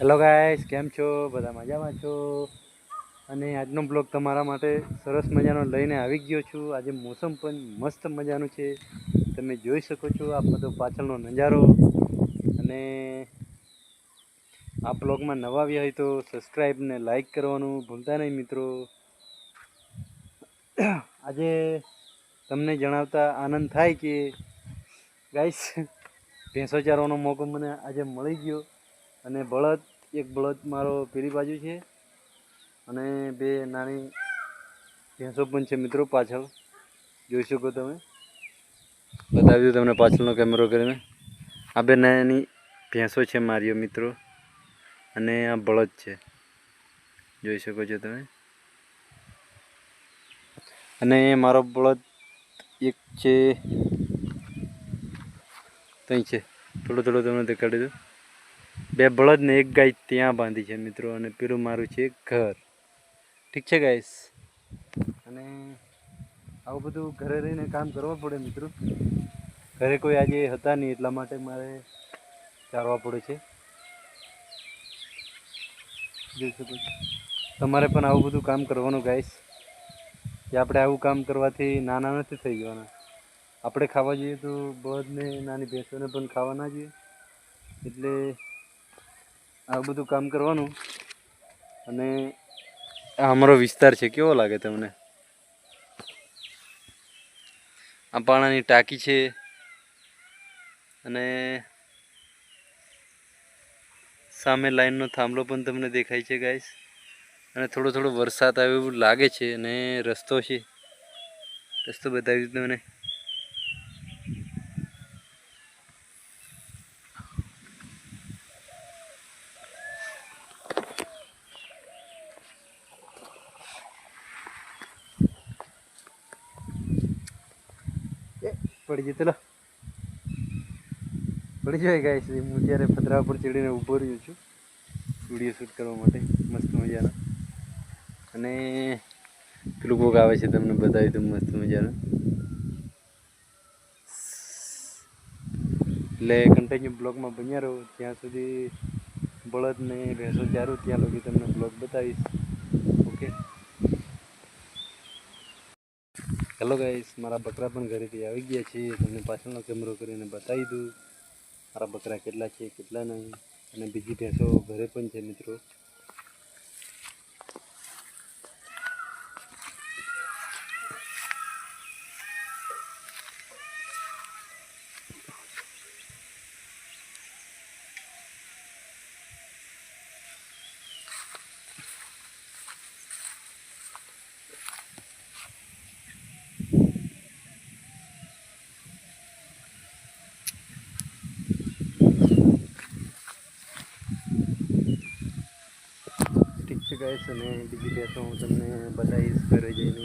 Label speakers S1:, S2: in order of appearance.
S1: Hello guys, કેમ છો? બધા મજામાં છો? અને આજનો બ્લોગ તમારા માટે સરસ મજાનો લઈને આવી ગયો છું. આજે મોસમ પણ મસ્ત મજાનું છે, તમે જોઈ શકો છો આ બધો પાછળનો નજારો. અને આ બ્લોગમાં નવા આવ્યા હોય તો સબસ્ક્રાઈબ ને લાઈક કરવાનું ભૂલતા નહીં મિત્રો. આજે તમને જણાવતા આનંદ થાય કે ગાઈસ, ભેંસો ચારવાનો મોકો મને આજે મળી ગયો. અને એક બળદ મારો પેલી બાજુ છે અને બે નાની ભેંસો પણ છે મિત્રો પાછળ. જોઈ શકો તમે, બતાવી દઉં તમને પાછળનો કેમેરો કરીને. આ બે નાની ભેંસો છે મારીઓ મિત્રો, અને આ બળદ છે, જોઈ શકો છો તમે. અને મારો બળદ એક છે ત્યાં છે, થોડું તમને દેખાડી દઉં. બે બળદ ને એક ગાય ત્યાં બાંધી છે મિત્રો, અને પેલું મારું છે ઘર. ઠીક છે ગાઈસ, અને આવું બધું ઘરે રહીને કામ કરવા પડે મિત્રો. ઘરે કોઈ આજે હતા નહીં એટલા માટે મારે ચારવા પડે છે. જોઈ શકો છો. તમારે પણ આવું બધું કામ કરવાનું ગાઈસ, કે આપણે આવું કામ કરવાથી નાના નથી થઈ જવાના. આપણે ખાવા જોઈએ તો બળદને નાની ભેંસોને પણ ખાવા ના જોઈએ. એટલે આવું બધું કામ કરવાનું. અને આ અમારો વિસ્તાર છે, કેવો લાગે તમને? આ પાણાની ટાંકી છે, અને સામે લાઈનનો થાંભલો પણ તમને દેખાય છે ગાઈસ. અને થોડો વરસાદ આવે એવું લાગે છે. અને રસ્તો છે, રસ્તો બતાવી દીધો મને. પડી જતો લો, પડી જાય ગાઈસ. હું ત્યારે પતરા પર ચડીને ઊભો રહ્યો છું વિડીયો શૂટ કરવા માટે, મસ્ત મજાનો. અને પેલું કોક આવે છે, તમને બતાવી દઉં મસ્ત મજાનું. એટલે કન્ટિન્યુ બ્લોગમાં બન્યા રહો, ત્યાં સુધી બળદને ભેંસો ચારું ત્યાં લગી તમને બ્લોગ બતાવીશ. ઓકે, હેલો ગાઈસ, મારા બકરા પણ ઘરેથી આવી ગયા છે. તમને પાછળનો કેમેરો કરીને બતાવી દઉં મારા બકરા કેટલા છે કેટલા નહીં. અને બીજી ભેંસો ઘરે પણ છે મિત્રો. ઠીક છે ગાઈસ, અને બીજી ભેંસો હું તમને બતાવીશ ઘરે જઈને.